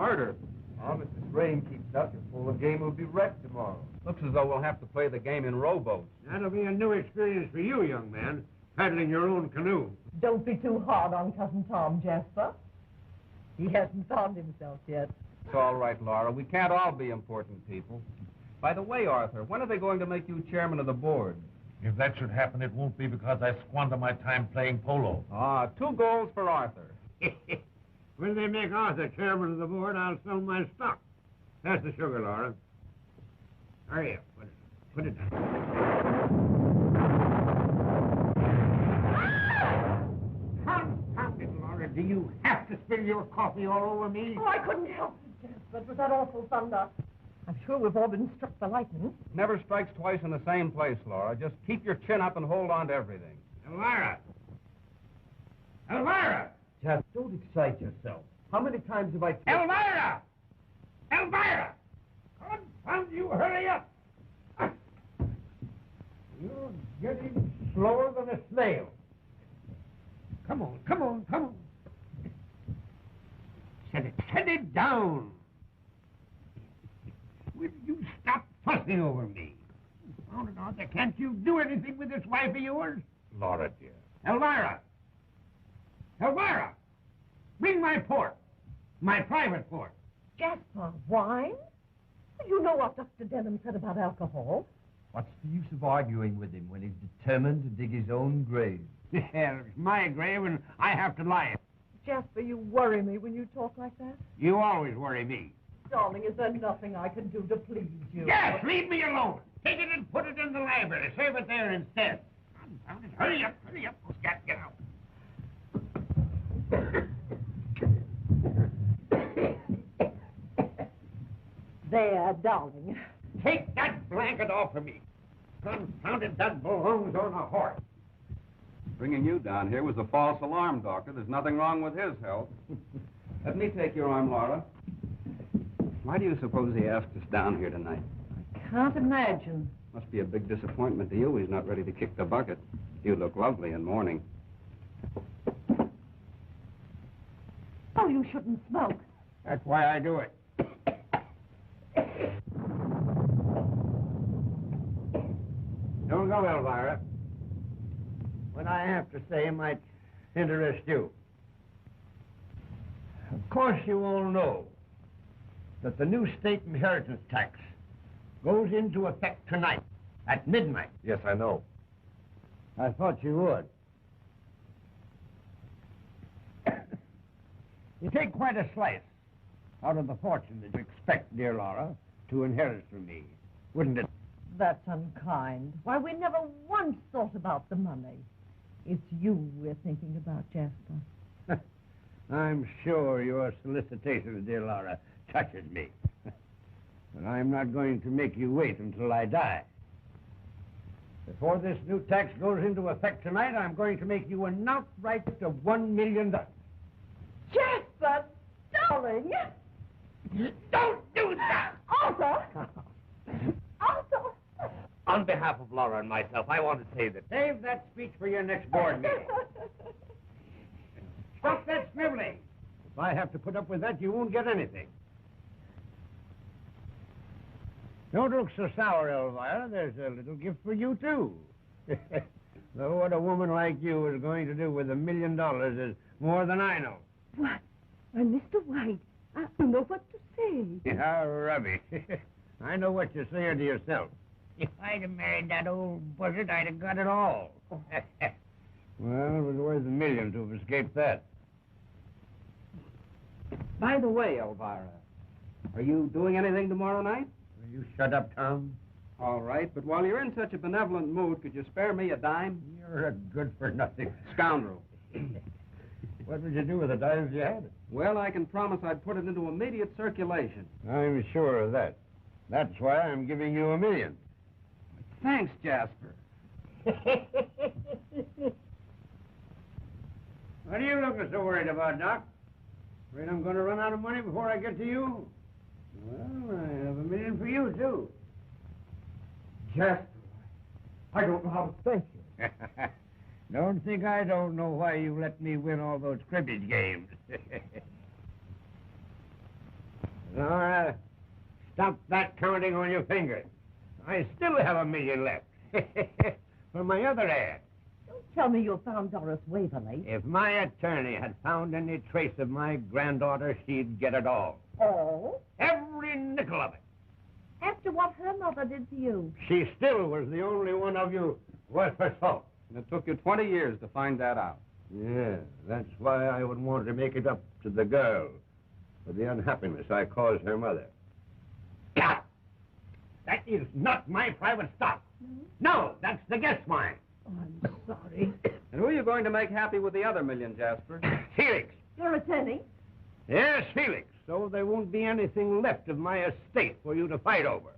murder. Oh, if this rain keeps up, your full game will be wrecked tomorrow. Looks as though we'll have to play the game in rowboats. That'll be a new experience for you, young man, paddling your own canoe. Don't be too hard on Cousin Tom, Jasper. He hasn't found himself yet. It's all right, Laura. We can't all be important people. By the way, Arthur, when are they going to make you chairman of the board? If that should happen, it won't be because I squander my time playing polo. 2 goals for Arthur. When they make Arthur chairman of the board, I'll sell my stock. Pass the sugar, Laura. Hurry up. Put it down. Confound it, Laura. Do you have to spill your coffee all over me? Oh, I couldn't help it, Jasper. It was that awful thunder. I'm sure we've all been struck by lightning. Never strikes twice in the same place, Laura. Just keep your chin up and hold on to everything. Elvira! Elvira! Just don't excite yourself. How many times have I... Elvira! Elvira! Confound you, hurry up! You're getting slower than a snail. Come on, come on, come on. Set it down. Will you stop fussing over me? Confound it, Arthur, can't you do anything with this wife of yours? Laura, dear. Elvira! Elvira! Bring my port. My private port. Jasper, wine? You know what Dr. Denham said about alcohol. What's the use of arguing with him when he's determined to dig his own grave? Yeah, it's my grave and I have to lie it. Jasper, you worry me when you talk like that. You always worry me. Darling, is there nothing I can do to please you? Yes, leave me alone. Take it and put it in the library. Save it there instead. Confound it. Hurry up, Scat, get out. There, darling. Take that blanket off of me. Confound it, that belongs on a horse. Bringing you down here was a false alarm, Doctor. There's nothing wrong with his health. Let me take your arm, Laura. Why do you suppose he asked us down here tonight? I can't imagine. Must be a big disappointment to you. He's not ready to kick the bucket. You look lovely in mourning. Oh, you shouldn't smoke. That's why I do it. Don't go, Elvira. What I have to say might interest you. Of course, you all know that the new state inheritance tax goes into effect tonight at midnight. Yes, I know. I thought you would. You take quite a slice out of the fortune that you expect, dear Laura, to inherit from me, wouldn't it? That's unkind. Why, we never once thought about the money. It's you we're thinking about, Jasper. I'm sure your solicitation, dear Laura, touches me. But I'm not going to make you wait until I die. Before this new tax goes into effect tonight, I'm going to make you an outright of $1 million. Jasper, darling! Don't do that! Arthur! Arthur! On behalf of Laura and myself, I want to say that... Save that speech for your next board meeting. Stop that sniveling. If I have to put up with that, you won't get anything. Don't look so sour, Elvira. There's a little gift for you, too. Though what a woman like you is going to do with $1 million is more than I know. What? Why, Mr. White, I don't know what to say. Yeah, rubbish. I know what you're saying to yourself. If I'd have married that old buzzard, I'd have got it all. Well, it was worth $1 million to have escaped that. By the way, Elvira, are you doing anything tomorrow night? Will you shut up, Tom? All right, but while you're in such a benevolent mood, could you spare me a dime? You're a good-for-nothing Scoundrel. What would you do with the dimes you had? Well, I can promise I'd put it into immediate circulation. I'm sure of that. That's why I'm giving you $1 million. Thanks, Jasper. What are you looking so worried about, Doc? Afraid I'm going to run out of money before I get to you? Well, I have $1 million for you, too. Jasper, I don't know how to thank you. Don't think I don't know why you let me win all those cribbage games. Laura, stop that counting on your fingers. I still have $1 million left. For my other ad. Don't tell me you found Doris Waverly. If my attorney had found any trace of my granddaughter, she'd get it all. Oh? Every nickel of it. After what her mother did to you. She still was the only one of you worth her salt. And it took you 20 years to find that out. Yeah, that's why I would want to make it up to the girl for the unhappiness I caused her mother. God! That is not my private stock. No, that's the guest mine. Oh, I'm sorry. And who are you going to make happy with the other $1 million, Jasper? Felix. Your attorney? Yes, Felix. So there won't be anything left of my estate for you to fight over.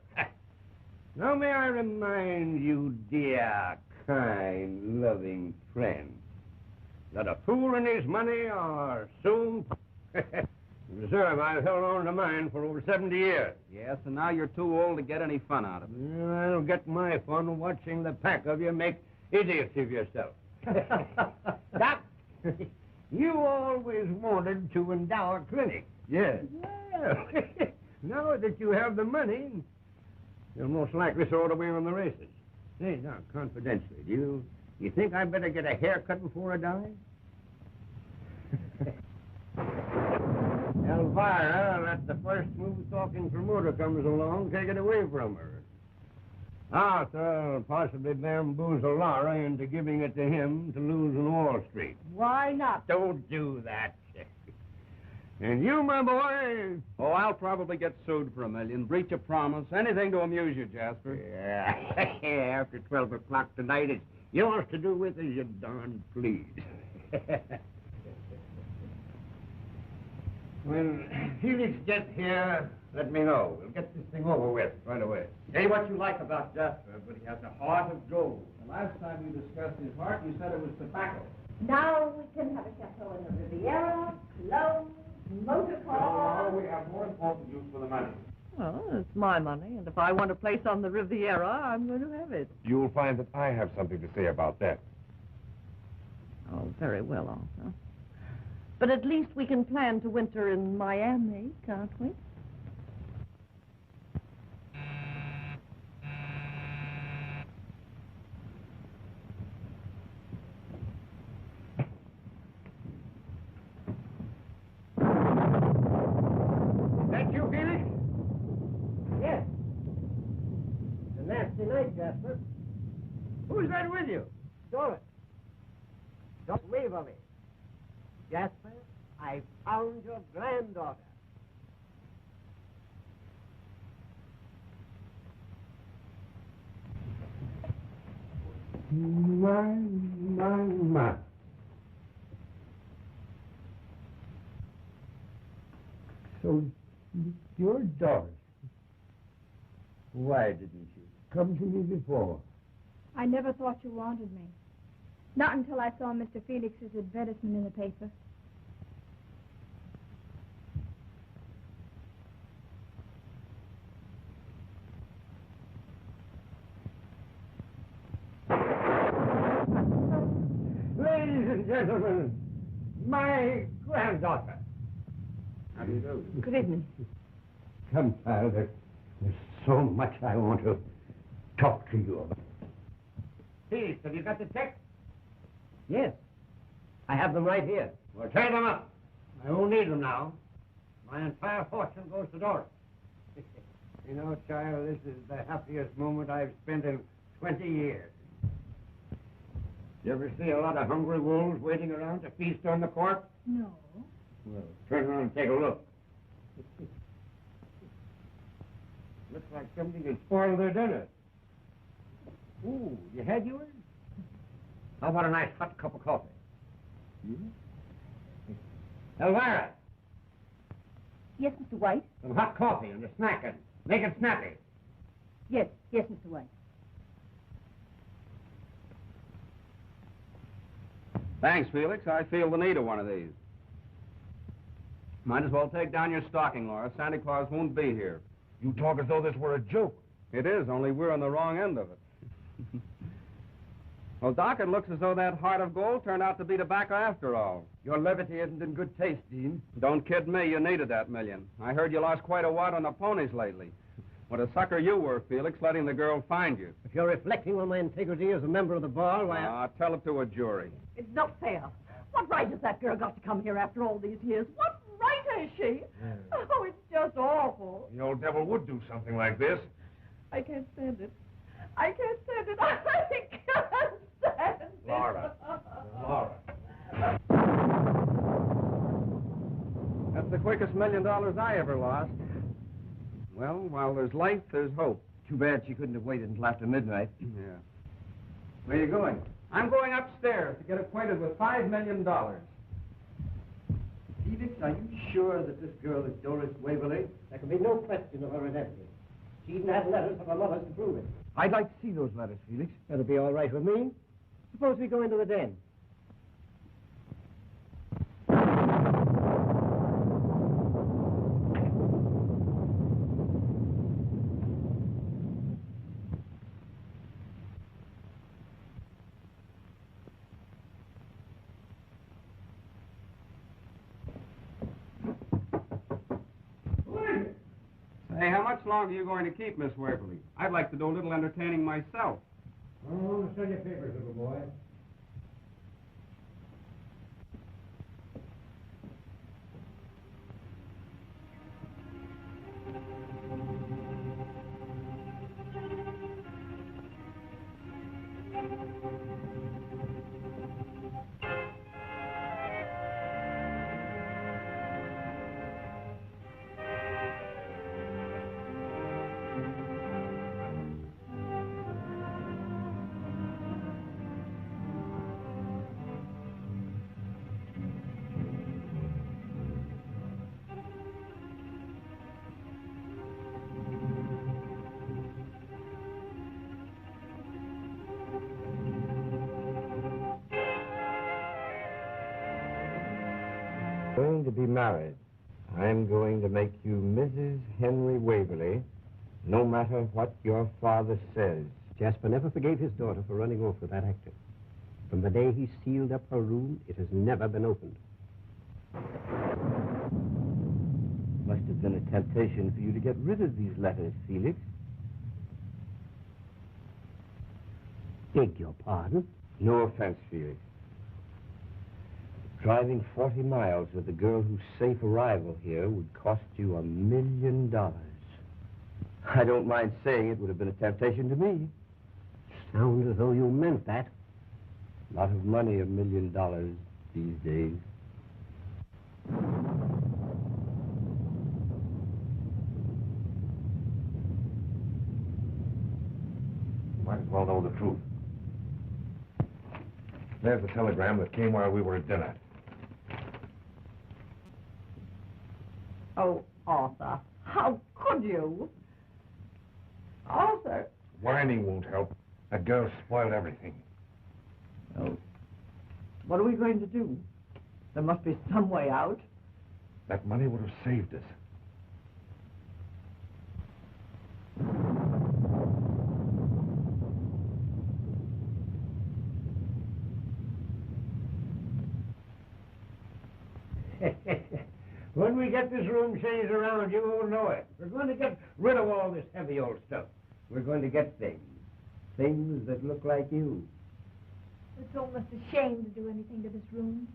Now may I remind you, dear, kind, loving friend, that a fool and his money are soon... Reserve, I've held on to mine for over 70 years. Yes, and now you're too old to get any fun out of it. Well, I'll get my fun watching the pack of you make idiots of yourself. Doc, you always wanted to endow a clinic. Yes. Well, now that you have the money, you'll most likely throw it away on the races. Say, Doc, confidentially, do you think I'd better get a haircut before I die? Elvira, let the first smooth-talking promoter comes along, take it away from her. Arthur will possibly bamboozle Laura into giving it to him to lose in Wall Street. Why not? Don't do that. And you, my boy... Oh, I'll probably get sued for $1 million, breach of promise, anything to amuse you, Jasper. Yeah, after 12 o'clock tonight, it's yours to do with as you darn please. When Felix gets here, let me know. We'll get this thing over with right away. Say what you like about Jasper, but he has a heart of gold. The last time you discussed his heart, you said it was tobacco. Now we can have a chateau in the Riviera, clothes, motor car. No, we have more important use for the money. Well, it's my money, and if I want a place on the Riviera, I'm going to have it. You'll find that I have something to say about that. Oh, very well, Arthur. But at least we can plan to winter in Miami, can't we? That you, Felix? Yes. It's a nasty night, Jasper. Who's that with you? Doris. Doris Waverly. Jasper, I found your granddaughter. My. So, you're Doris. Why didn't you come to me before? I never thought you wanted me. Not until I saw Mr. Felix's advertisement in the paper. Ladies and gentlemen, my granddaughter. How do you do? Good evening. Come, child. There's so much I want to talk to you about. Please, have you got the checks? Yes. I have them right here. Well, tear them up. I won't need them now. My entire fortune goes to Doris. You know, child, this is the happiest moment I've spent in 20 years. You ever see a lot of hungry wolves waiting around to feast on the corpse? No. Well, turn around and take a look. Looks like somebody had spoiled their dinner. Ooh, you had yours? How about a nice hot cup of coffee? Elvira, Yes, Mr. White? some hot coffee and a snack and make it snappy. Yes, Mr. White. Thanks, Felix. I feel the need of one of these. Might as well take down your stocking, Laura. Santa Claus won't be here. You talk as though this were a joke. It is, only we're on the wrong end of it. Well, Doc, it looks as though that heart of gold turned out to be tobacco after all. Your levity isn't in good taste, Dean. Don't kid me, you needed that million. I heard you lost quite a wad on the ponies lately. What a sucker you were, Felix, letting the girl find you. If you're reflecting on my integrity as a member of the bar, why... Tell it to a jury. It's not fair. What right has that girl got to come here after all these years? What right has she? Oh, it's just awful. The old devil would do something like this. I can't stand it. I can't stand it. I can't stand it. Laura. Laura. That's the quickest $1 million I ever lost. Well, while there's life, there's hope. Too bad she couldn't have waited until after midnight. Yeah. Where are you going? I'm going upstairs to get acquainted with $5 million. Felix, are you sure that this girl is Doris Waverly? There can be no question of her identity. She even had letters of her mother's to prove it. I'd like to see those letters, Felix. That'll be all right with me. Suppose we go into the den. Hey, how much longer are you going to keep Miss Waverly? I'd like to do a little entertaining myself. Oh, sell your papers, little boy. Going to be married. I'm going to make you Mrs. Henry Waverly, no matter what your father says. Jasper never forgave his daughter for running off with that actor. From the day he sealed up her room, it has never been opened. Must have been a temptation for you to get rid of these letters, Felix. Beg your pardon? No offense, Felix. Driving 40 miles with a girl whose safe arrival here would cost you $1 million. I don't mind saying it would have been a temptation to me. Sounds as though you meant that. A lot of money, $1 million these days. Might as well know the truth. There's the telegram that came while we were at dinner. Oh, Arthur, how could you? Arthur. Whining won't help. That girl spoiled everything. Oh, what are we going to do? There must be some way out. That money would have saved us. When we get this room changed around, you won't know it. We're going to get rid of all this heavy old stuff. We're going to get things. Things that look like you. It's almost a shame to do anything to this room.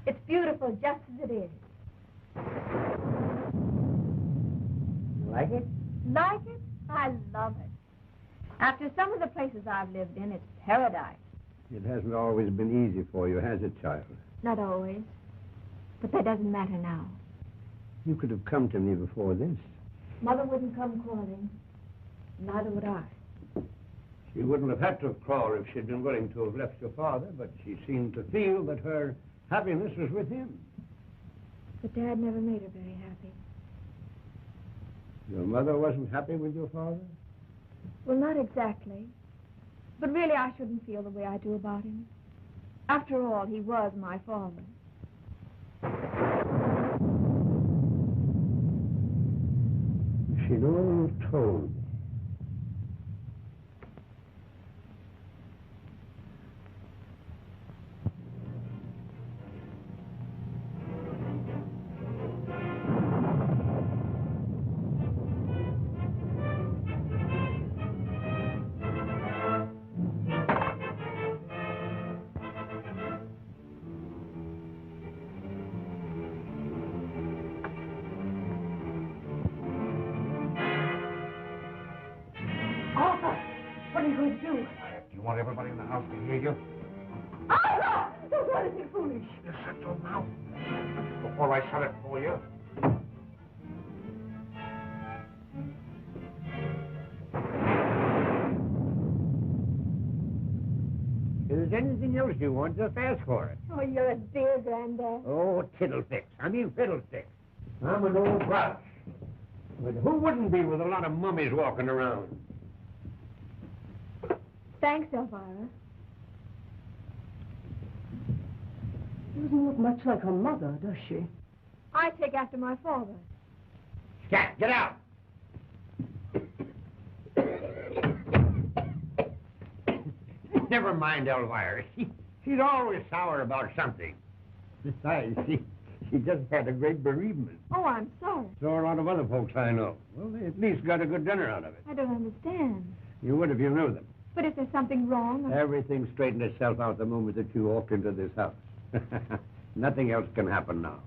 It's beautiful just as it is. You like it? Like it? I love it. After some of the places I've lived in, it's paradise. It hasn't always been easy for you, has it, child? Not always. But that doesn't matter now. You could have come to me before this. Mother wouldn't come crawling. Neither would I. She wouldn't have had to crawl if she'd been willing to have left your father, but she seemed to feel that her happiness was with him. But Dad never made her very happy. Your mother wasn't happy with your father? Well, not exactly. But really, I shouldn't feel the way I do about him. After all, he was my father. She'd all told me. are you going to do? Do you want everybody in the house to hear you? Oh, no! Don't do anything foolish. You shut your mouth before I shut it for you. If there's anything else you want, just ask for it. Oh, you're a dear, Granddad. Oh, tiddlesticks. I mean fiddlesticks. I'm an old grouch. But who wouldn't be with a lot of mummies walking around? Thanks, Elvira. She doesn't look much like her mother, does she? I take after my father. Scat, get out! Never mind, Elvira. She's always sour about something. Besides, she just had a great bereavement. Oh, I'm sorry. So are a lot of other folks I know. Well, they at least got a good dinner out of it. I don't understand. You would if you knew them. But if there's something wrong... Everything straightened itself out the moment that you walked into this house. Nothing else can happen now.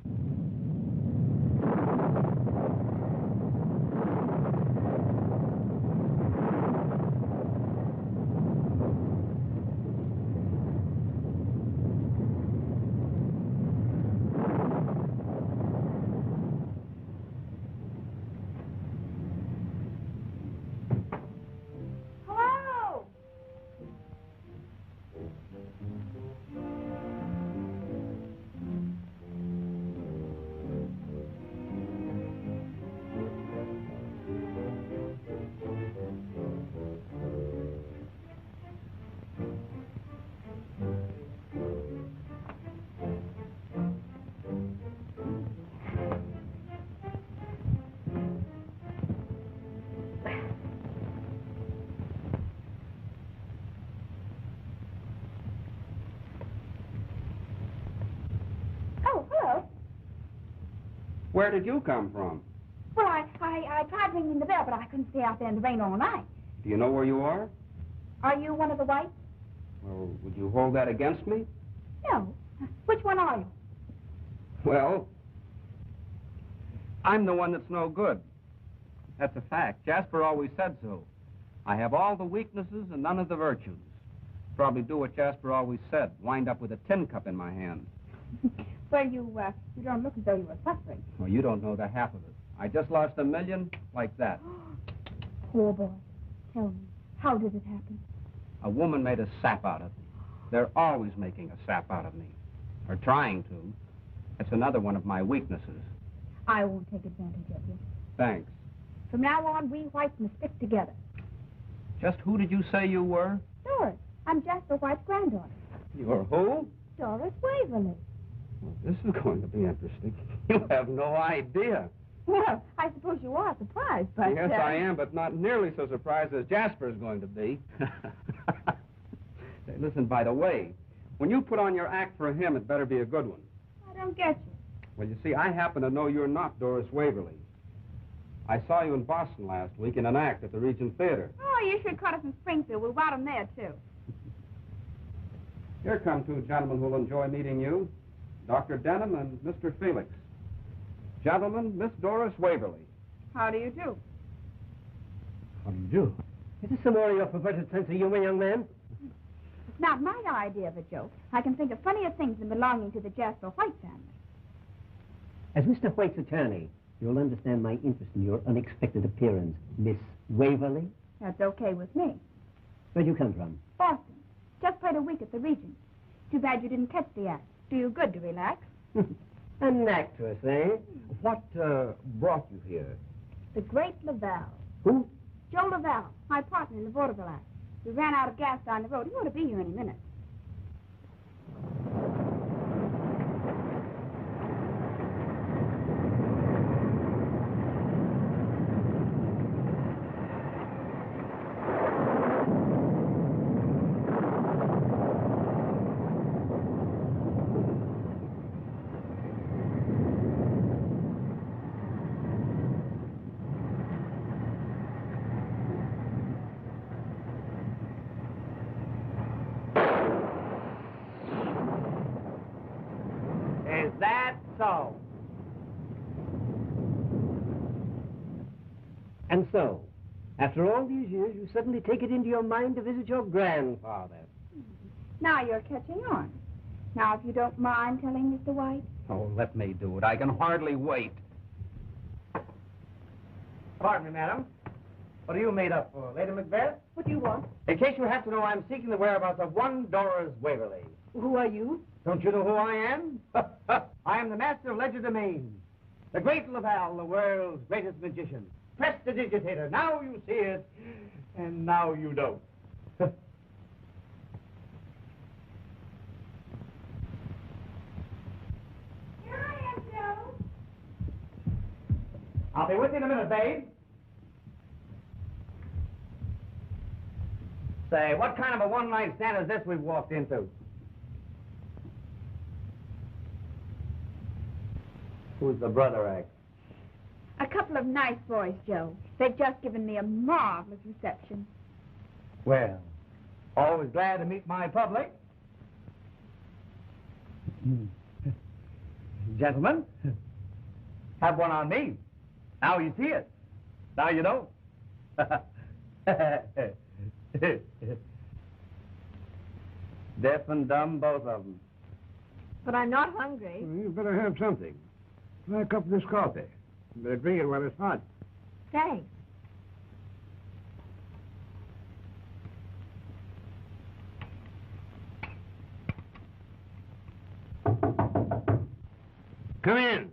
Hello? Oh, hello. Where did you come from? Well, I tried ringing the bell, but I couldn't stay out there in the rain all night. Do you know where you are? Are you one of the whites? Well, would you hold that against me? No. Which one are you? Well, I'm the one that's no good. That's a fact. Jasper always said so. I have all the weaknesses and none of the virtues. Probably do what Jasper always said, wind up with a tin cup in my hand. Well, you don't look as though you were suffering. Well, you don't know the half of it. I just lost $1 million like that. Poor boy. Tell me, how did it happen? A woman made a sap out of me. They're always making a sap out of me. Or trying to. That's another one of my weaknesses. I won't take advantage of you. Thanks. From now on, we whites must stick together. Just who did you say you were? Doris, I'm Jasper White's granddaughter. You're who? Doris Waverly. Well, this is going to be interesting. You have no idea. Well, I suppose you are surprised, but... Yes, I am, but not nearly so surprised as Jasper's going to be. Say, listen, by the way, when you put on your act for him, it better be a good one. I don't get you. Well, you see, I happen to know you're not Doris Waverly. I saw you in Boston last week in an act at the Regent Theater. Oh, you should cut us in Springfield. We'll want him there, too. Here come two gentlemen who'll enjoy meeting you, Dr. Denham and Mr. Felix. Gentlemen, Miss Doris Waverly. How do you do? How do you do? Is this some more of your perverted sense of humor, young man? It's not my idea of a joke. I can think of funnier things than belonging to the Jasper White family. As Mr. White's attorney, you'll understand my interest in your unexpected appearance, Miss Waverly. That's okay with me. Where'd you come from? Boston. Just played a week at the Regent. Too bad you didn't catch the act. Do you good to relax. An actress, eh? What brought you here? The great Laval. Who? Joe Laval, my partner in the vaudeville act. We ran out of gas down the road. He ought to be here any minute. Is that so? And so, After all these years, you suddenly take it into your mind to visit your grandfather. Now you're catching on. Now, if you don't mind telling Mr. White. Oh, let me do it. I can hardly wait. Pardon me, madam. What are you made up for, Lady Macbeth? What do you want? In case you have to know, I'm seeking the whereabouts of one Doris Waverly. Who are you? Don't you know who I am? I am the master of legerdemain, the great Laval, the world's greatest magician. Prestidigitator. Now you see it, and now you don't. Here I am, Joe. I'll be with you in a minute, babe. Say, what kind of a one-night stand is this we've walked into? Who's the brother act? A couple of nice boys, Joe. They've just given me a marvelous reception. Well, always glad to meet my public. Gentlemen, have one on me. Now you see it. Now you don't. Deaf and dumb, both of them. But I'm not hungry. Well, you better have something. Try a cup of this coffee. You better drink it while it's hot. Thanks. Come in.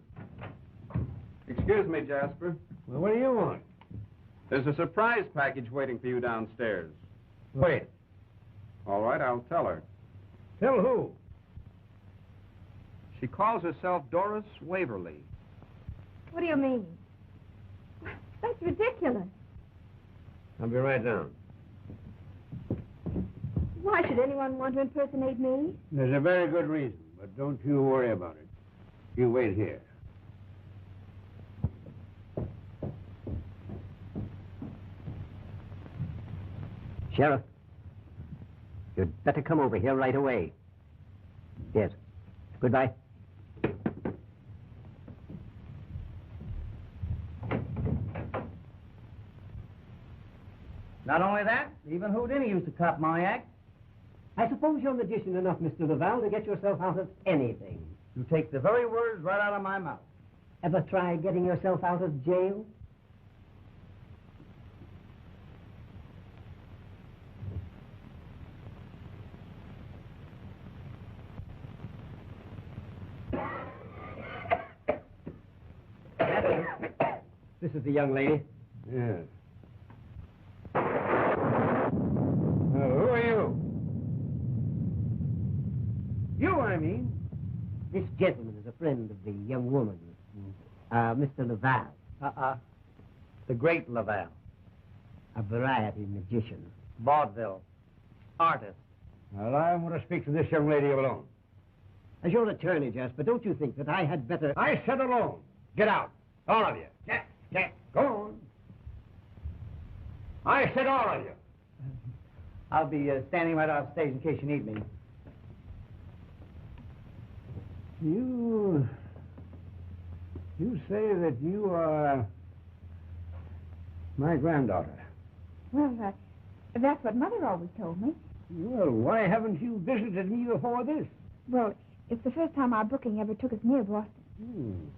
Excuse me, Jasper. Well, what do you want? There's a surprise package waiting for you downstairs. Wait. All right, I'll tell her. Tell who? She calls herself Doris Waverly. What do you mean? That's ridiculous. I'll be right down. Why should anyone want to impersonate me? There's a very good reason, but don't you worry about it. You wait here. Sheriff, you'd better come over here right away. Yes. Goodbye. Not only that, even Houdini used to cop my act. I suppose you're magician enough, Mr. Laval, to get yourself out of anything. You take the very words right out of my mouth. Ever try getting yourself out of jail? This is the young lady. Yes. Who are you? You, I mean. This gentleman is a friend of the young woman, Mr. Laval, The great Laval. a variety magician. Vaudeville. Artist. Well, I'm going to speak to this young lady alone. As your attorney, Jasper, don't you think that I had better... I said alone. Get out. All of you. Go on. I said all of you. I'll be standing right off stage in case you need me. You say that you are my granddaughter. Well, that's what Mother always told me. Well, why haven't you visited me before this? Well, it's the first time our booking ever took us near Boston.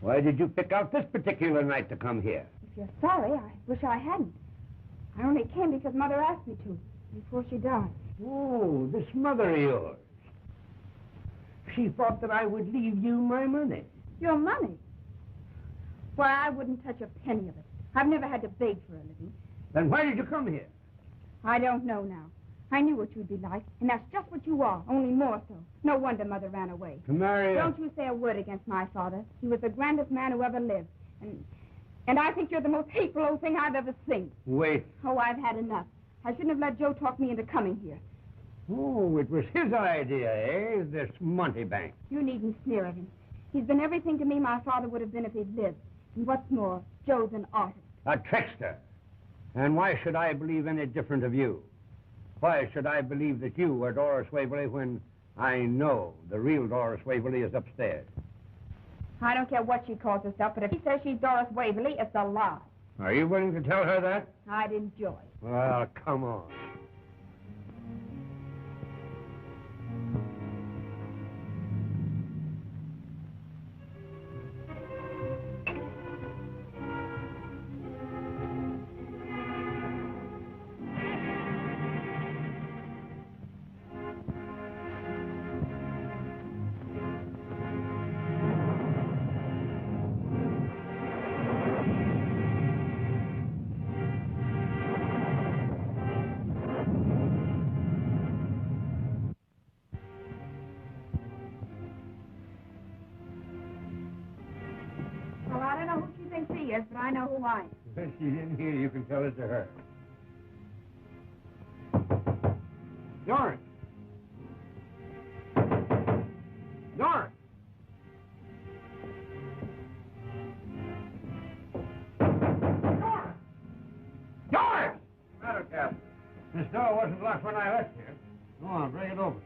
Why did you pick out this particular night to come here? If you're sorry, I wish I hadn't. I only came because Mother asked me to, before she died. Oh, this mother of yours. She thought that I would leave you my money. Your money? Why, I wouldn't touch a penny of it. I've never had to beg for a living. Then why did you come here? I don't know now. I knew what you'd be like, and that's just what you are, only more so. No wonder Mother ran away. To marry a... Don't you say a word against my father. He was the grandest man who ever lived. And I think you're the most hateful old thing I've ever seen. Wait. Oh, I've had enough. I shouldn't have let Joe talk me into coming here. Oh, it was his idea, eh? This Montebank. You needn't sneer at him. He's been everything to me my father would have been if he'd lived. And what's more, Joe's an artist. A trickster. And why should I believe any different of you? Why should I believe that you are Doris Waverly when I know the real Doris Waverly is upstairs? I don't care what she calls herself, but if he says she's Doris Waverly, it's a lie. Are you willing to tell her that? I'd enjoy it. Well, come on. Well, I don't know who she thinks he is, but I know who I am. If she's in here, you can tell it to her. Doris! Doris! Doris! Doris! What's the matter, Captain? This door wasn't locked when I left here. Go on, bring it open.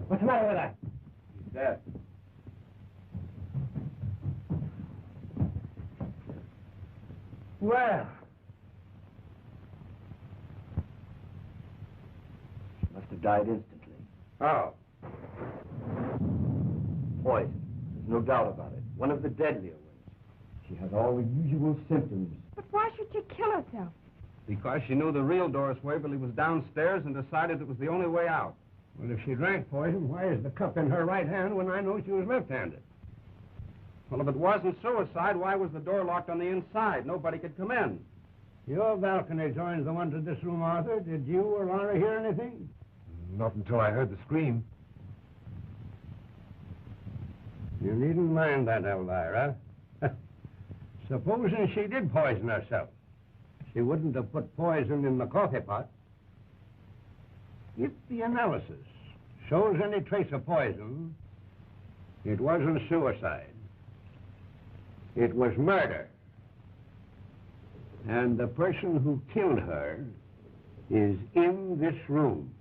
What's the matter with that? He's dead. Well, She must have died instantly. oh. Poison. There's no doubt about it. One of the deadlier ones. She had all the usual symptoms. But why should she kill herself? Because she knew the real Doris Waverly was downstairs and decided it was the only way out. Well, if she drank poison, why is the cup in her right hand when I know she was left-handed? Well, if it wasn't suicide, why was the door locked on the inside? Nobody could come in. Your balcony joins the one to this room, Arthur. Did you or Laura hear anything? Not until I heard the scream. You needn't mind that, Elvira. Supposing she did poison herself. She wouldn't have put poison in the coffee pot. If the analysis shows any trace of poison, it wasn't suicide. It was murder. And the person who killed her is in this room.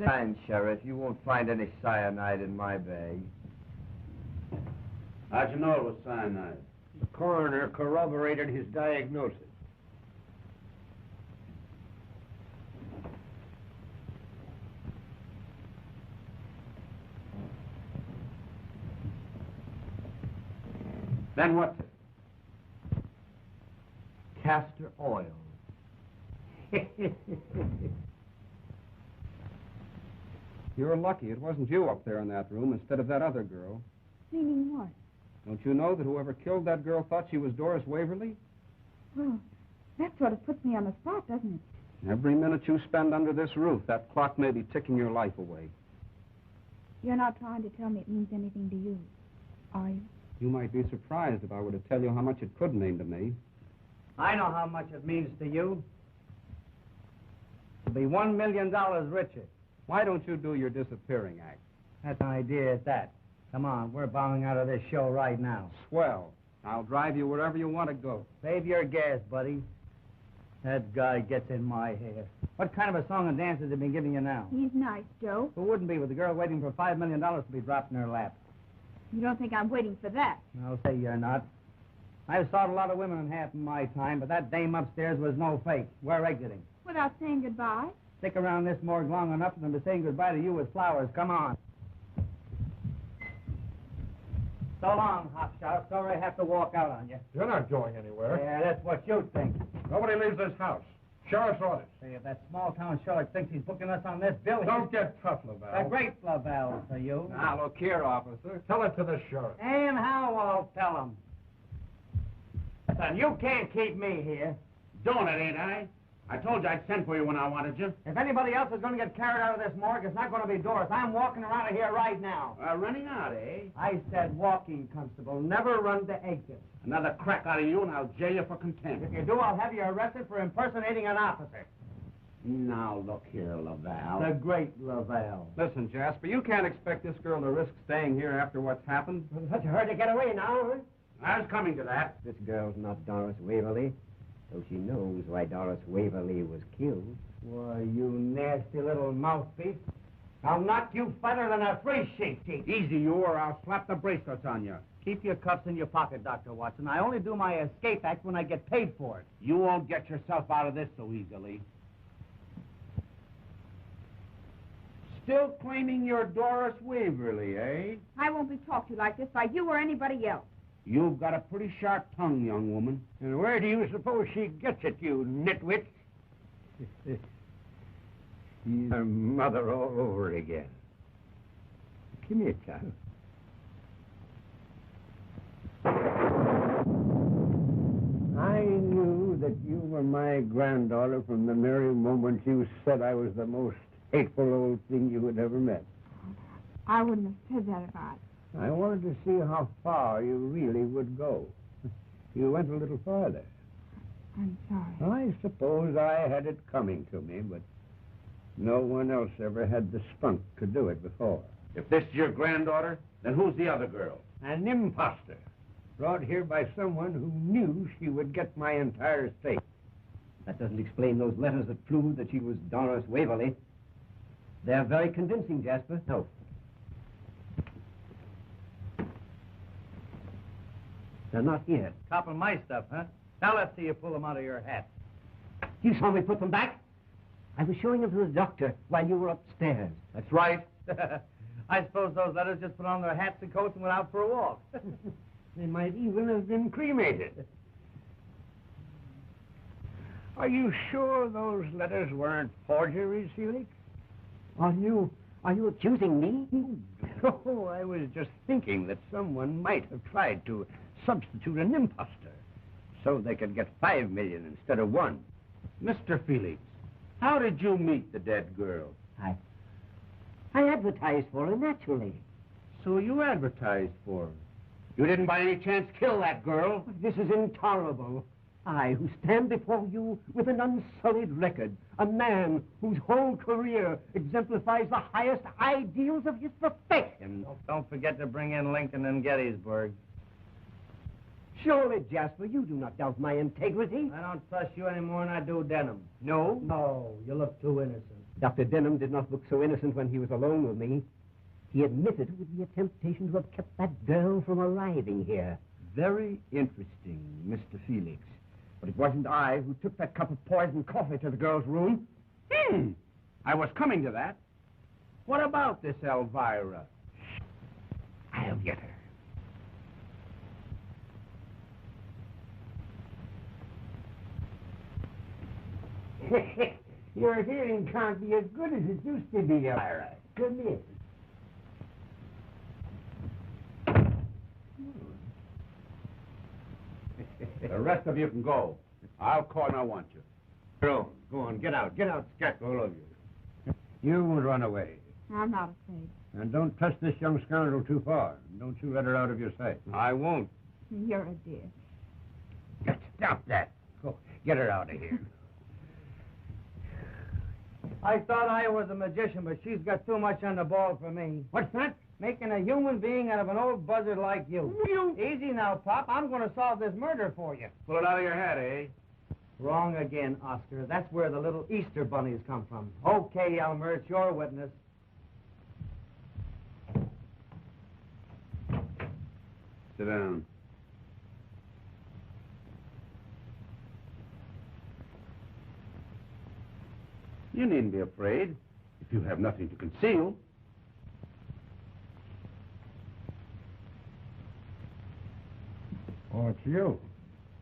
Fine, Sheriff. You won't find any cyanide in my bag. How'd you know it was cyanide? The coroner corroborated his diagnosis. Then what's it? Castor oil. You're lucky it wasn't you up there in that room instead of that other girl. Meaning what? Don't you know that whoever killed that girl thought she was Doris Waverly? Well, that sort of puts me on the spot, doesn't it? Every minute you spend under this roof, that clock may be ticking your life away. You're not trying to tell me it means anything to you, are you? You might be surprised if I were to tell you how much it could mean to me. I know how much it means to you. To be $1 million richer. Why don't you do your disappearing act? That's an idea at that. Come on, we're bowing out of this show right now. Swell. I'll drive you wherever you want to go. Save your gas, buddy. That guy gets in my hair. What kind of a song and dance has he been giving you now? He's nice, Joe. Who wouldn't be with a girl waiting for $5 million to be dropped in her lap? You don't think I'm waiting for that? I'll say you're not. I've saw a lot of women in half of my time, but that dame upstairs was no fake. We're exiting. Without saying goodbye? Stick around this morgue long enough for them to say goodbye to you with flowers. Come on. So long, Hopshot. Sorry I have to walk out on you. You're not going anywhere. Yeah, that's what you think. Nobody leaves this house. Sheriff's orders. Say, if that small-town sheriff thinks he's booking us on this bill... Don't get tough, The Lavelle. great Lavelle for you. Now, look here, officer. Tell it to the sheriff. And how I'll tell him. Son, you can't keep me here. Doing it, ain't I? I told you I'd send for you when I wanted you. If anybody else is going to get carried out of this morgue, it's not going to be Doris. I'm walking around of here right now. Running out, eh? I said walking, Constable. Never run the exit. Another crack out of you, and I'll jail you for contempt. If you do, I'll have you arrested for impersonating an officer. Now, look here, Lavelle. The great Lavelle. Listen, Jasper, you can't expect this girl to risk staying here after what's happened. Such a hurry to get away now, huh? I was coming to that. This girl's not Doris Waverly, though she knows why Doris Waverly was killed. Why, you nasty little mouthpiece. I'll knock you fatter than a free sheet. Easy, you, or I'll slap the bracelets on you. Keep your cuffs in your pocket, Dr. Watson. I only do my escape act when I get paid for it. You won't get yourself out of this so easily. Still claiming you're Doris Waverly, eh? I won't be talked to like this by you or anybody else. You've got a pretty sharp tongue, young woman. And where do you suppose she gets it, you nitwit? She's her mother all over again. Come here, child. I knew that you were my granddaughter from the very moment you said I was the most hateful old thing you had ever met. I wouldn't have said that if I wanted to see how far you really would go. You went a little farther. I'm sorry. I suppose I had it coming to me, but no one else ever had the spunk to do it before. If this is your granddaughter, then who's the other girl? An imposter, brought here by someone who knew she would get my entire estate. That doesn't explain those letters that proved that she was Doris Waverly. They're very convincing, Jasper. No. They're not here. Copping my stuff, huh? Now let's see you pull them out of your hat. You saw me put them back? I was showing them to the doctor while you were upstairs. That's right. I suppose those letters just put on their hats and coats and went out for a walk. They might even have been cremated. Are you sure those letters weren't forgeries, Felix? Are you accusing me? Oh, I was just thinking that someone might have tried to substitute an imposter so they could get 5 million instead of 1. Mr. Felix, how did you meet the dead girl? I advertised for her, naturally. So you advertised for her. You didn't by any chance kill that girl? This is intolerable. I, who stand before you with an unsullied record, a man whose whole career exemplifies the highest ideals of his profession. Don't forget to bring in Lincoln and Gettysburg. Surely, Jasper, you do not doubt my integrity. I don't trust you any more than I do Denham. No? No, you look too innocent. Dr. Denham did not look so innocent when he was alone with me. He admitted it would be a temptation to have kept that girl from arriving here. Very interesting, Mr. Felix. But it wasn't I who took that cup of poisoned coffee to the girl's room. I was coming to that. What about this Elvira? I'll get her. Your hearing can't be as good as it used to be, Elvira. Come in. The rest of you can go. I'll call when I want you. Go on, get out, scat, all of you. You won't run away. I'm not afraid. And don't touch this young scoundrel too far. Don't you let her out of your sight. I won't. You're a dear. Stop that. Go, get her out of here. I thought I was a magician, but she's got too much on the ball for me. What's that? Making a human being out of an old buzzard like you. Easy now, Pop. I'm going to solve this murder for you. Pull it out of your head, eh? Wrong again, Oscar. That's where the little Easter bunnies come from. Okay, Elmer, it's your witness. Sit down. You needn't be afraid if you have nothing to conceal. Oh, it's you.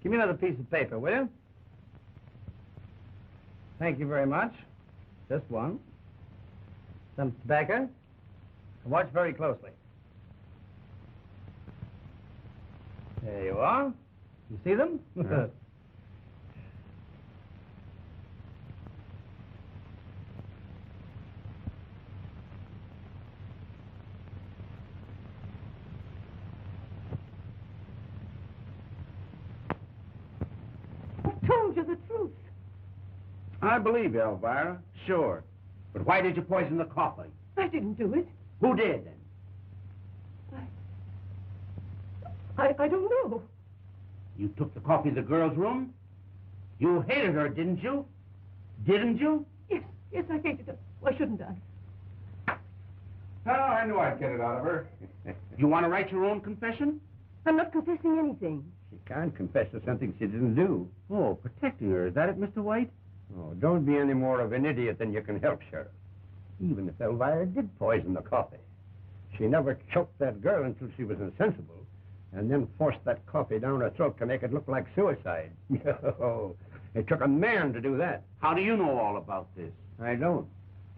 Give me another piece of paper, will you? Thank you very much. Just one. Some tobacco. Watch very closely. There you are. You see them? Yeah. I told you the truth. I believe you, Elvira. Sure. But why did you poison the coffee? I didn't do it. Who did, then? I don't know. You took the coffee to the girl's room? You hated her, didn't you? Didn't you? Yes, I hated her. Why shouldn't I? Oh, I knew I'd get it out of her. You want to write your own confession? I'm not confessing anything. She can't confess to something she didn't do. Oh, protecting her. Is that it, Mr. White? Oh, don't be any more of an idiot than you can help, Sheriff. Even if Elvira did poison the coffee, she never choked that girl until she was insensible, and then forced that coffee down her throat to make it look like suicide. Oh, it took a man to do that. How do you know all about this? I don't.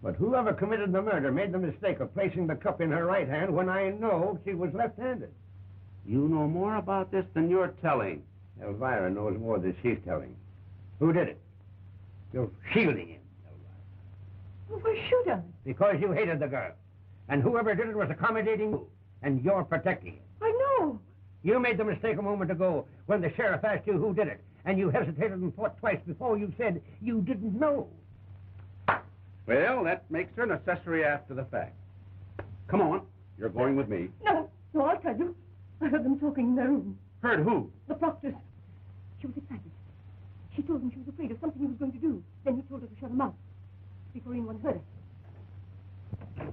But whoever committed the murder made the mistake of placing the cup in her right hand when I know she was left-handed. You know more about this than you're telling. Elvira knows more than she's telling. Who did it? You're shielding him, Elvira. Why should I? Because you hated the girl. And whoever did it was accommodating you. And you're protecting him. I know. You made the mistake a moment ago when the sheriff asked you who did it. And you hesitated and thought twice before you said you didn't know. Well, that makes her an accessory after the fact. Come on. You're going with me. No, I'll tell you. I heard them talking in their room. Heard who? The proctor. She was excited. She told him she was afraid of something he was going to do. Then he told her to shut him up before anyone heard her.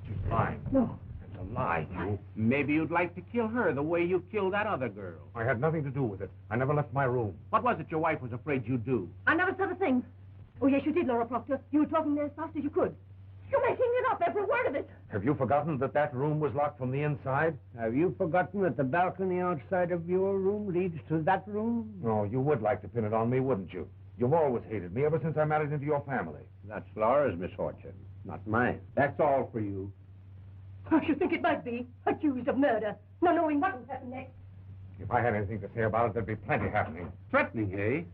She's lying. No. It's a lie, you. Maybe you'd like to kill her the way you killed that other girl. I had nothing to do with it. I never left my room. What was it your wife was afraid you'd do? I never said a thing. Oh, yes, you did, Laura Proctor. You were talking there as fast as you could. You're making it up, every word of it. Have you forgotten that that room was locked from the inside? Have you forgotten that the balcony outside of your room leads to that room? No, you would like to pin it on me, wouldn't you? You've always hated me ever since I married into your family. That's Laura's misfortune, not mine. That's all for you. I should think it might be. Accused of murder. Not knowing what will happen next. If I had anything to say about it, there'd be plenty happening. Threatening, eh?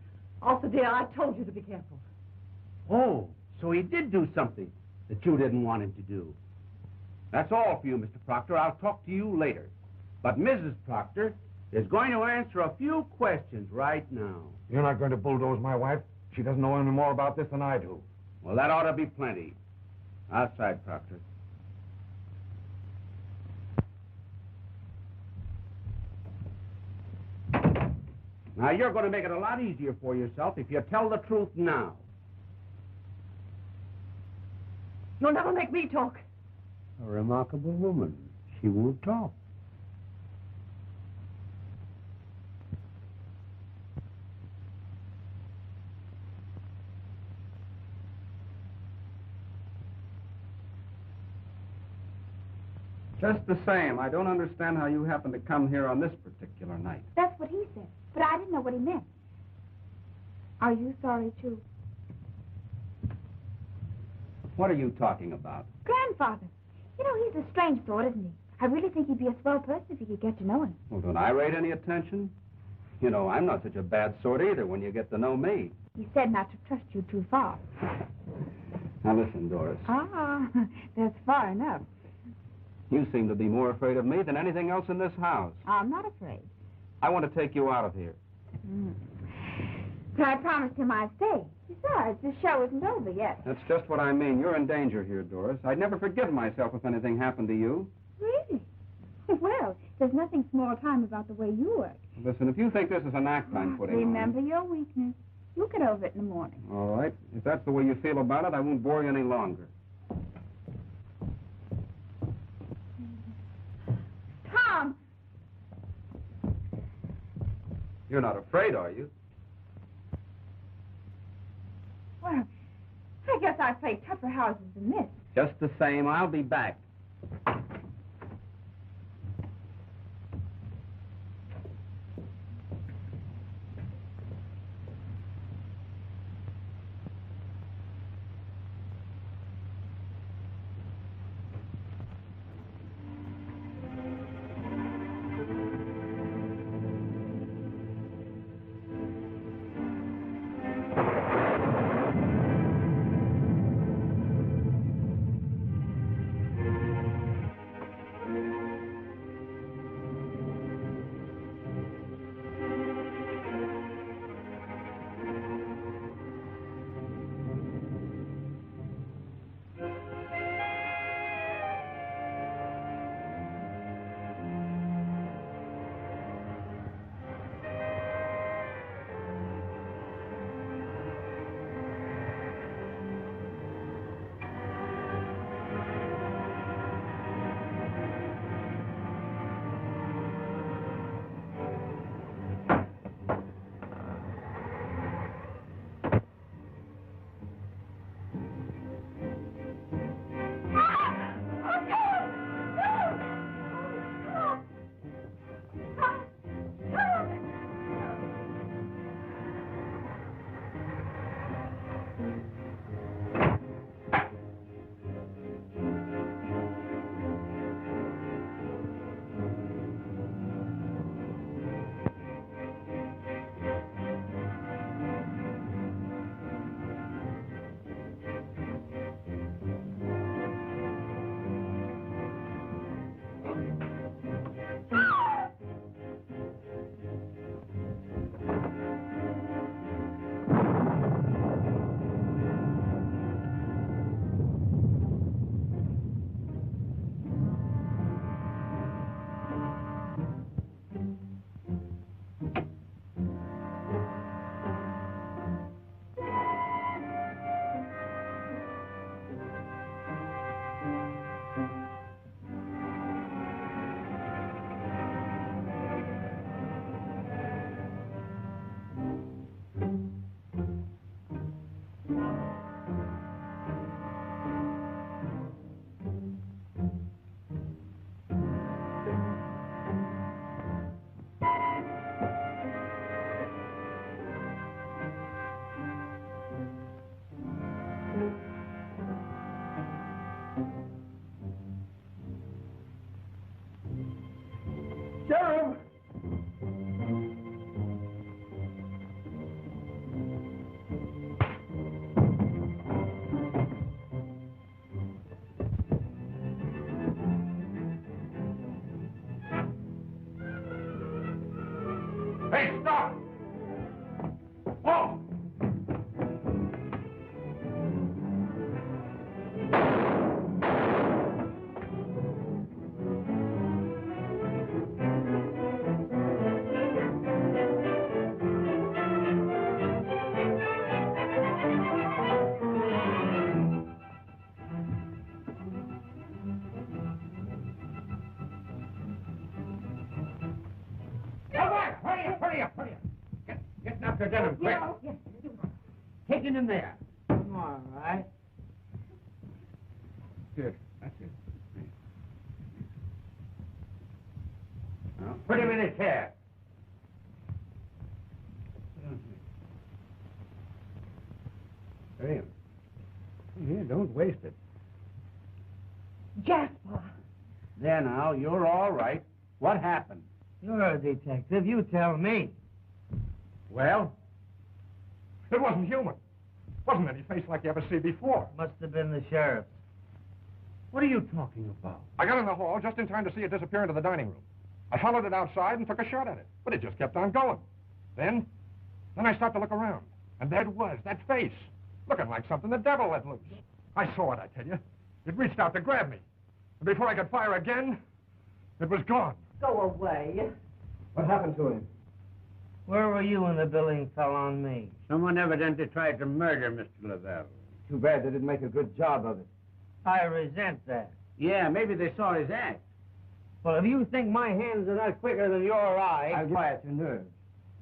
Also, dear, I told you to be careful. Oh, so he did do something that you didn't want him to do. That's all for you, Mr. Proctor. I'll talk to you later. But Mrs. Proctor is going to answer a few questions right now. You're not going to bulldoze my wife? She doesn't know any more about this than I do. Well, that ought to be plenty. Outside, Proctor. Now, you're going to make it a lot easier for yourself if you tell the truth now. You'll never make me talk. A remarkable woman. She won't talk. Just the same, I don't understand how you happened to come here on this particular night. That's what he said, but I didn't know what he meant. Are you sorry, too? What are you talking about? Grandfather. You know, he's a strange sort, isn't he? I really think he'd be a swell person if you could get to know him. Well, don't I rate any attention? You know, I'm not such a bad sort either when you get to know me. He said not to trust you too far. Now listen, Doris. Ah, that's far enough. You seem to be more afraid of me than anything else in this house. I'm not afraid. I want to take you out of here. But I promised him I'd stay. Besides, this show isn't over yet. That's just what I mean. You're in danger here, Doris. I'd never forgive myself if anything happened to you. Really? Well, there's nothing small time about the way you work. Listen, if you think this is an act I'm putting Remember your weakness. You'll get over it in the morning. on. All right. If that's the way you feel about it, I won't bore you any longer. Tom! You're not afraid, are you? Well, I guess I've played tougher houses than this. Just the same, I'll be back. Dr. Denham, quick. Yes. Take him in there. All right. Good. That's it. Well, Put him in a chair. There. Here, don't waste it. Jasper. There now, you're all right. What happened? You're a detective. You tell me. Well, It wasn't human. Wasn't any face like you ever see before. Must have been the sheriff. what are you talking about? I got in the hall just in time to see it disappear into the dining room. I followed it outside and took a shot at it, but it just kept on going. Then I stopped to look around, and there it was, that face, looking like something the devil let loose. I saw it, I tell you. It reached out to grab me, and before I could fire again, it was gone. Go away. What happened to him? Where were you when the billing fell on me? Someone evidently tried to murder Mr. Lavelle. Too bad they didn't make a good job of it. I resent that. Yeah, maybe they saw his act. Well, if you think my hands are not quicker than your eyes, I'll quiet your nerves.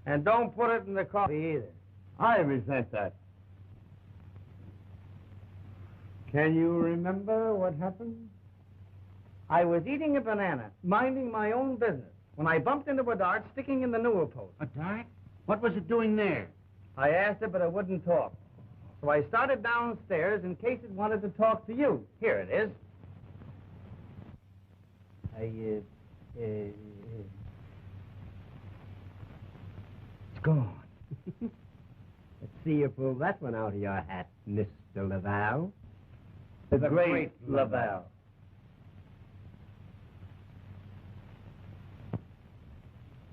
and don't put it in the coffee either. I resent that. Can you remember what happened? I was eating a banana, minding my own business, when I bumped into a dart sticking in the newel post. A dart? What was it doing there? I asked it, but it wouldn't talk. So I started downstairs in case it wanted to talk to you. Here it is. It's gone. Let's see you pull that one out of your hat, Mr. Laval. The great Laval.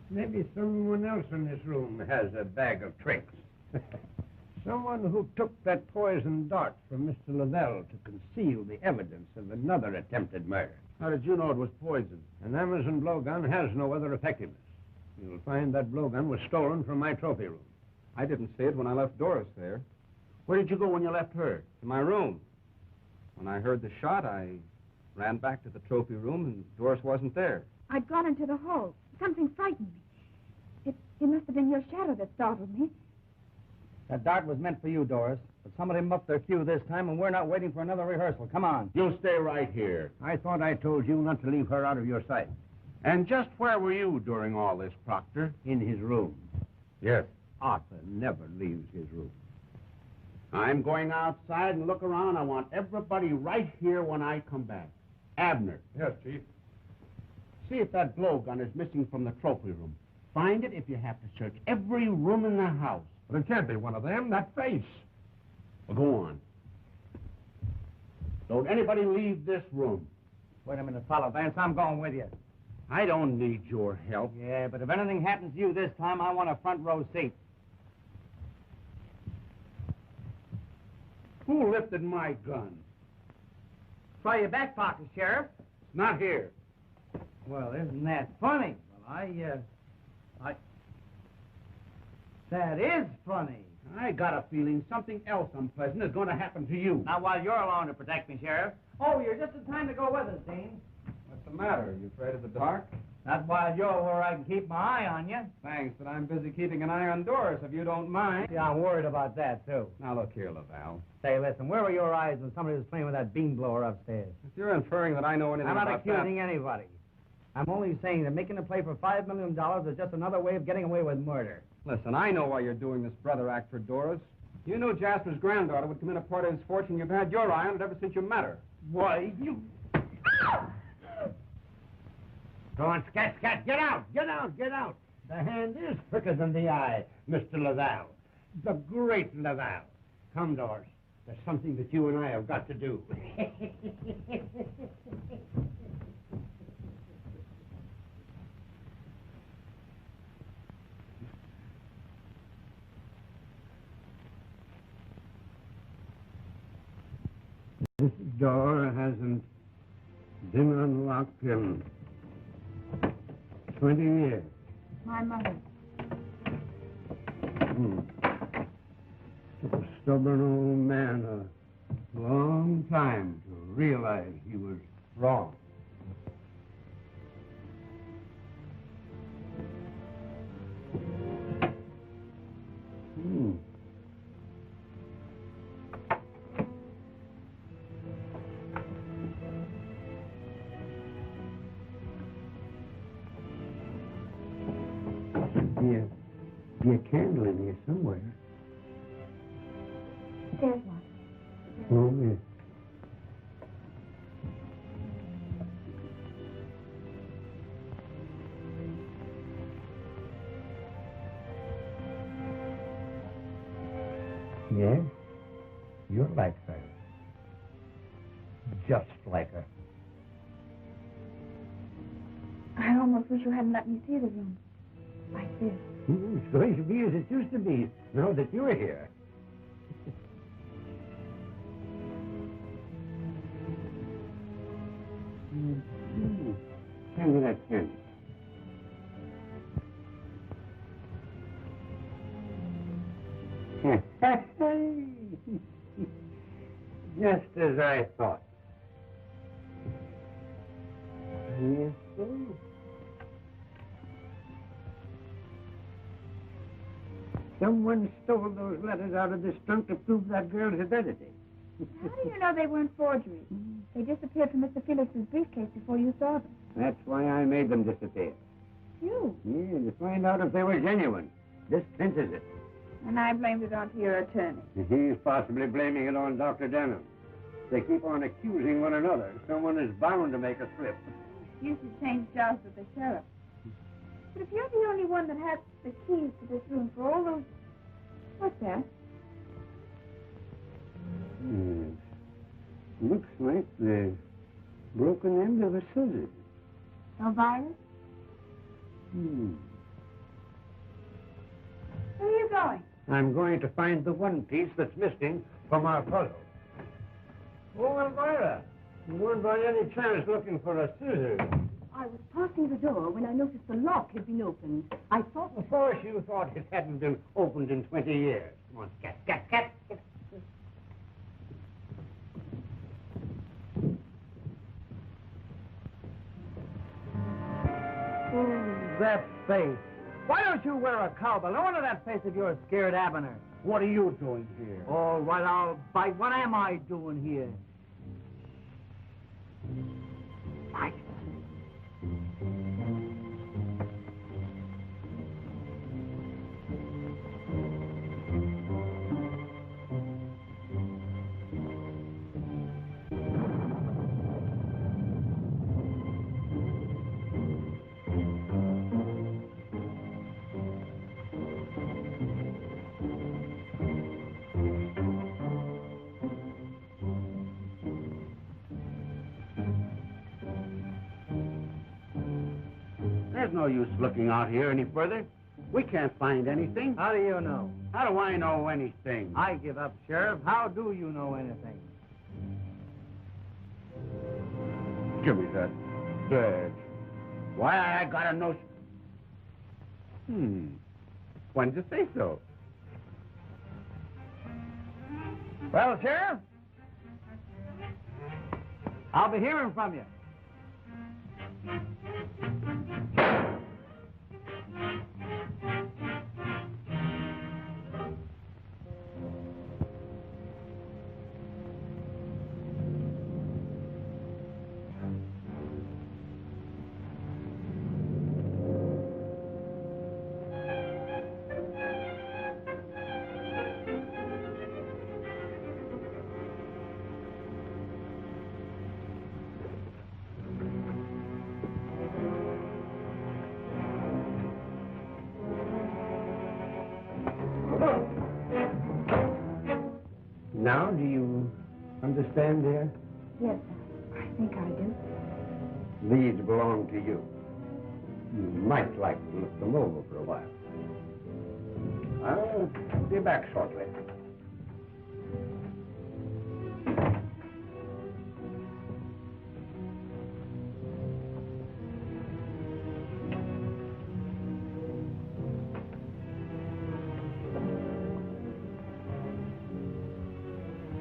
Maybe someone else in this room has a bag of tricks. Someone who took that poison dart from Mr. Lavelle to conceal the evidence of another attempted murder. How did you know it was poison? An Amazon blowgun has no other effectiveness. You'll find that blowgun was stolen from my trophy room. I didn't see it when I left Doris there. Where did you go when you left her? To my room. When I heard the shot, I ran back to the trophy room, and Doris wasn't there. I'd gone into the hall. Something frightened me. It must have been your shadow that startled me. That dart was meant for you, Doris. But somebody muffed their cue this time, and we're not waiting for another rehearsal. Come on. You stay right here. I thought I told you not to leave her out of your sight. And just where were you during all this, Proctor? In his room. Yes. Arthur never leaves his room. I'm going outside and look around. I want everybody right here when I come back. Abner, Yes, Chief. see if that blowgun is missing from the trophy room. Find it if you have to search every room in the house. But it can't be one of them. That face. Well, go on. Don't anybody leave this room. Wait a minute, Follow Vance. I'm going with you. I don't need your help. Yeah, but if anything happens to you this time, I want a front row seat. Who lifted my gun? Try your back pocket, Sheriff. It's not here. Well, isn't that funny? Well, That is funny. I got a feeling something else unpleasant is going to happen to you. Not while you're alone to protect me, Sheriff. Oh, you're just in time to go with us, Dean. What's the matter? Are you afraid of the dark? Not while you're where I can keep my eye on you. Thanks, but I'm busy keeping an eye on Doris, if you don't mind. Yeah, I'm worried about that, too. Now, look here, Laval. Say, listen, where were your eyes when somebody was playing with that bean blower upstairs? If you're inferring that I know anything I'm not about accusing anybody. I'm only saying that making a play for $5 million is just another way of getting away with murder. Listen, I know why you're doing this brother act for Doris. You knew Jasper's granddaughter would come in a part of his fortune. You've had your eye on it ever since you met her. Why, you... Go on, scat, scat. Get out, get out, get out. The hand is quicker than the eye, Mr. Laval. The great Laval. Come, Doris. There's something that you and I have got to do. This door hasn't been unlocked in 20 years. My mother. Took a stubborn old man a long time to realize he was wrong. be a candle in here somewhere. There's one. Oh, yes. Yes, you're like her. Just like her. I almost wish you hadn't let me see the room. Like this. It's going to be as it used to be, now that you're here. Hand me that pen. Just as I thought. Yes, sir. Someone stole those letters out of this trunk to prove that girl's identity. How do you know they weren't forgeries? They disappeared from Mr. Felix's briefcase before you saw them. That's why I made them disappear. You? Yeah, to find out if they were genuine. This clinches it. And I blamed it onto your attorney. He's possibly blaming it on Dr. Denham. They keep on accusing one another. Someone is bound to make a slip. You should change jobs with the sheriff. But if you're the only one that has the keys to this room for all those... What's that? Yes. Looks like the broken end of a scissors. Elvira? Where are you going? I'm going to find the one piece that's missing from our puzzle. Oh, Elvira, you weren't by any chance looking for a scissors. I was passing the door when I noticed the lock had been opened. I thought... Of course you thought it hadn't been opened in 20 years. Come on, cat. Oh, that face. Why don't you wear a cowbell? No wonder that face of yours scared Abner. What are you doing here? Oh, well, I'll bite. What am I doing here? Bite. There's no use looking out here any further. We can't find anything. How do you know? How do I know anything? I give up, Sheriff. How do you know anything? Give me that badge. Why, I got a notion. When did you say so? Well, Sheriff, I'll be hearing from you. Now, do you understand, dear? Yes, sir. I think I do. These belong to you. You might like to look them over for a while. I'll be back shortly.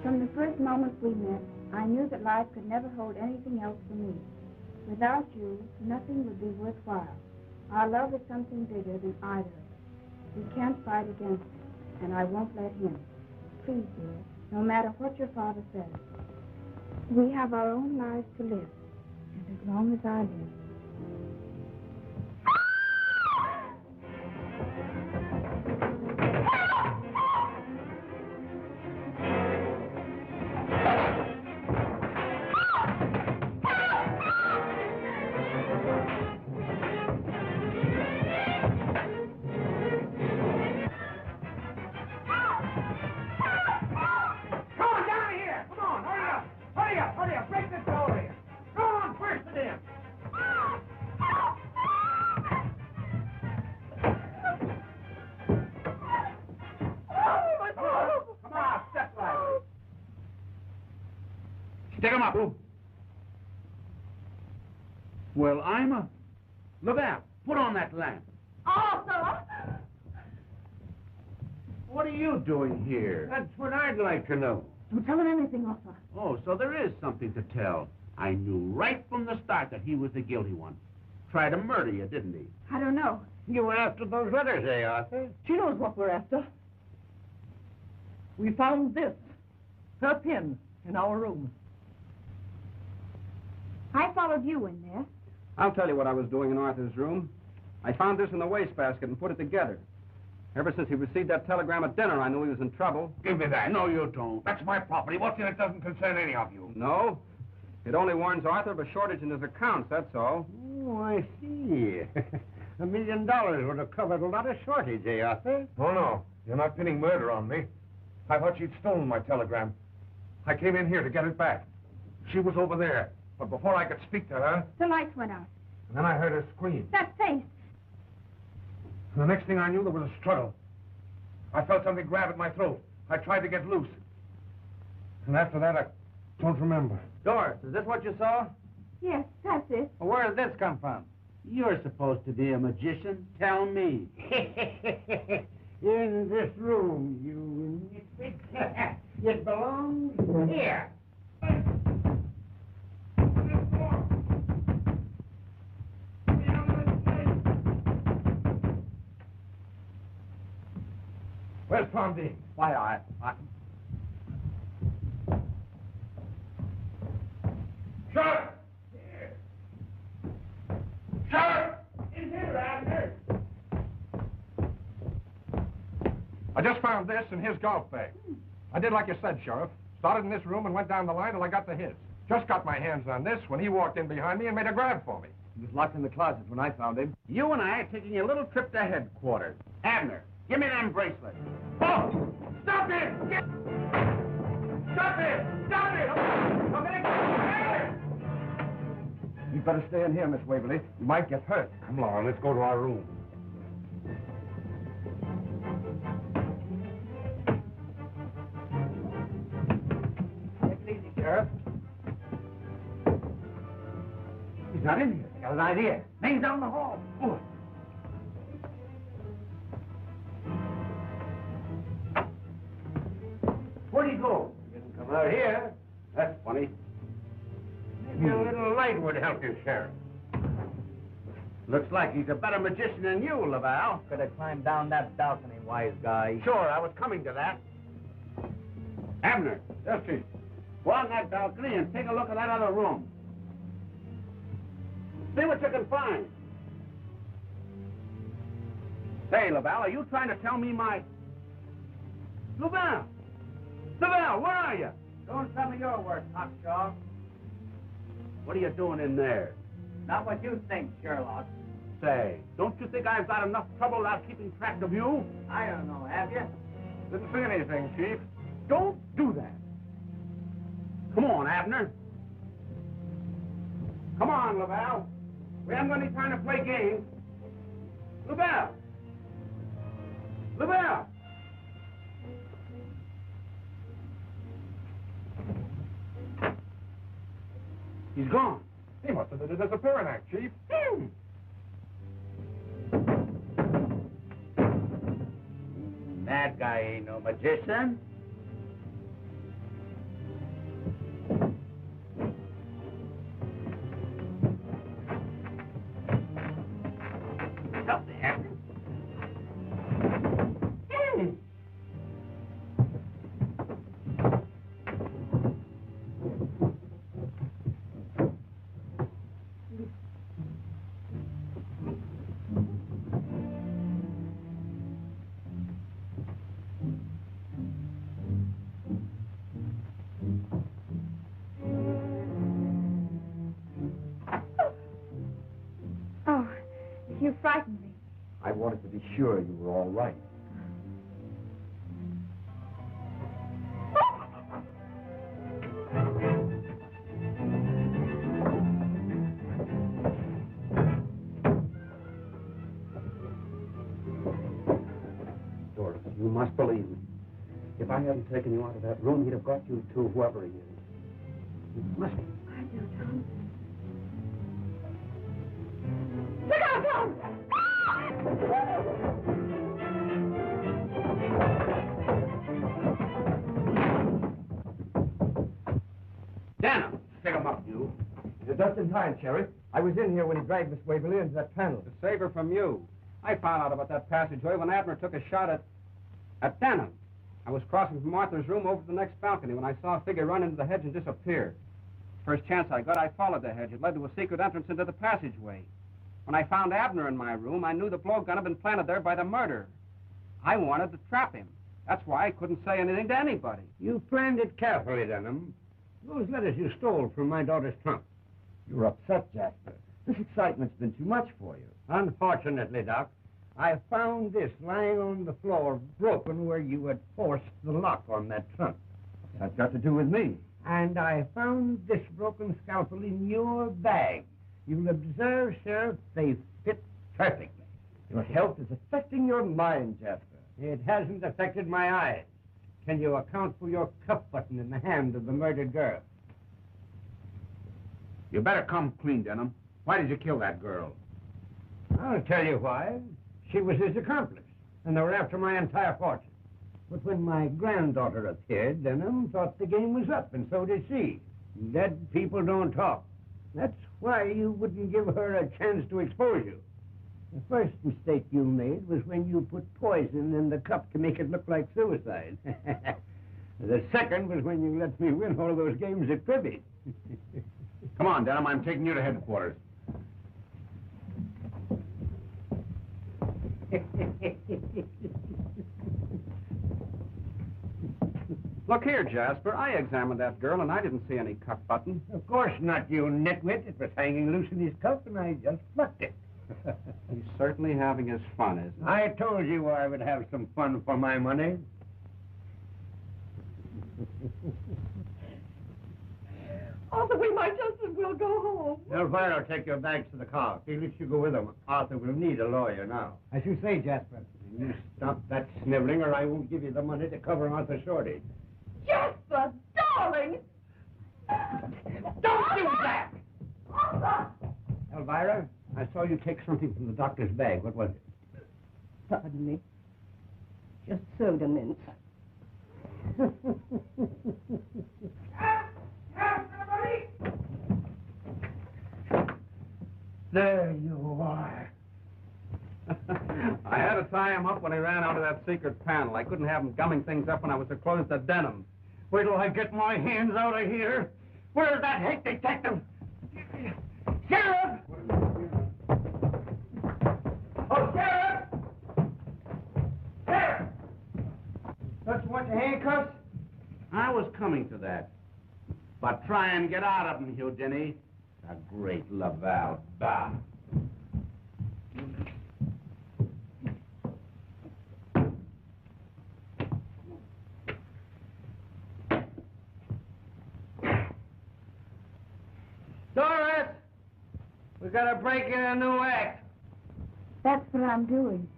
From the first moment we met, I knew that life could never hold anything else for me. Without you, nothing would be worthwhile. Our love is something bigger than either of us. We can't fight against it, and I won't let him. Please, dear, no matter what your father says, we have our own lives to live, and as long as I live. Hurry up, break this door here. Go on, burst it in. Come on, step lively. Stick him up. Well, I'm a... Lavelle, put on that lamp. Arthur! What are you doing here? That's what I'd like to know. Don't tell him anything, Arthur. Oh, so there is something to tell. I knew right from the start that he was the guilty one. Tried to murder you, didn't he? I don't know. You were after those letters, eh, Arthur? She knows what we're after. We found this, her pin, in our room. I followed you in there. I'll tell you what I was doing in Arthur's room. I found this in the wastebasket and put it together. Ever since he received that telegram at dinner, I knew he was in trouble. Give me that. No, you don't. That's my property. What's in it doesn't concern any of you. No. It only warns Arthur of a shortage in his accounts, that's all. Oh, I see. $1 million would have covered a lot of shortage, eh, Arthur? Oh, no. You're not pinning murder on me. I thought she'd stolen my telegram. I came in here to get it back. She was over there. But before I could speak to her, The lights went out. and then I heard her scream. That face. And the next thing I knew, there was a struggle. I felt something grab at my throat. I tried to get loose. And after that, I don't remember. Doris, is this what you saw? Yes, that's it. Well, where did this come from? You're supposed to be a magician. Tell me. In this room, you misfit. It belongs here. Where's Tom Dean? Why, I... Sheriff! Sheriff! In here, Abner! I just found this in his golf bag. I did like you said, Sheriff. Started in this room and went down the line till I got to his. Just got my hands on this when he walked in behind me and made a grab for me. He was locked in the closet when I found him. You and I are taking a little trip to headquarters. Abner, give me them bracelets. Oh! Stop it! Get... Stop it! Stop it! I'm gonna get you! You'd better stay in here, Miss Waverly. You might get hurt. Come along, let's go to our room. Take it easy, Sheriff. He's not in here. Got an idea. Name's down the hall. Good. Where'd he go? He didn't come out here. That's funny. Maybe a little light would help you, Sheriff. Looks like he's a better magician than you, Laval. Could have climbed down that balcony, wise guy. Sure, I was coming to that. Abner. Yes, Chief. Go on that balcony and take a look at that other room. See what you can find. Say, Laval, are you trying to tell me my... Laval! Laval, where are you? Don't tell me your work, Hawkshaw. What are you doing in there? Not what you think, Sherlock. Say, don't you think I've got enough trouble without keeping track of you? I don't know, have you? Didn't see anything, Chief. Don't do that. Come on, Abner. Come on, Laval. We haven't got any time to play games. Laval! Laval! He's gone. He must have did a disappearing act, Chief. That guy ain't no magician. Stop there. Oh, you frightened me. I wanted to be sure you were all right. I hadn't taken you out of that room, he'd have got you to whoever he is. You must... I do, Tom. Look out, Tom! Denham, pick him up, you. You're just in time, Sheriff. I was in here when he dragged Miss Waverly into that panel. To save her from you. I found out about that passageway when Abner took a shot at Denham. I was crossing from Martha's room over to the next balcony when I saw a figure run into the hedge and disappear. First chance I got, I followed the hedge. It led to a secret entrance into the passageway. When I found Abner in my room, I knew the blowgun had been planted there by the murderer. I wanted to trap him. That's why I couldn't say anything to anybody. You planned it carefully, Denham. Those letters you stole from my daughter's trunk. You're upset, Jasper. This excitement's been too much for you. Unfortunately, Doc, I found this lying on the floor, broken where you had forced the lock on that trunk. That's got to do with me. And I found this broken scalpel in your bag. You'll observe, Sheriff, they fit perfectly. Your health is affecting your mind, Jasper. It hasn't affected my eyes. Can you account for your cuff button in the hand of the murdered girl? You better come clean, Denham. Why did you kill that girl? I'll tell you why. She was his accomplice, and they were after my entire fortune. But when my granddaughter appeared, Denham thought the game was up, and so did she. Dead people don't talk. That's why you wouldn't give her a chance to expose you. The first mistake you made was when you put poison in the cup to make it look like suicide. The second was when you let me win all those games at cribbage. Come on, Denham, I'm taking you to headquarters. Look here, Jasper. I examined that girl, and I didn't see any cuff button. Of course not, you nitwit. It was hanging loose in his cuff, and I just plucked it. He's certainly having his fun, isn't he? I told you I would have some fun for my money. Arthur, we might just as well go home. Elvira will take your bags to the car. Felix, you go with them. Arthur will need a lawyer now. As you say, Jasper. You stop that sniveling, or I won't give you the money to cover Arthur's shortage. Jasper, darling! Don't do that! Elvira, I saw you take something from the doctor's bag. What was it? Pardon me. Just soda mints. There you are. I had to tie him up when he ran out of that secret panel. I couldn't have him gumming things up when I was so close to Denham. Wait till I get my hands out of here. Where's that hate detective? Sheriff! Oh, Sheriff! Sheriff! Don't you want your handcuffs? I was coming to that. But try and get out of him, Hugh Denny. The great Laval. Bah. Doris! We gotta break in a new act. That's what I'm doing.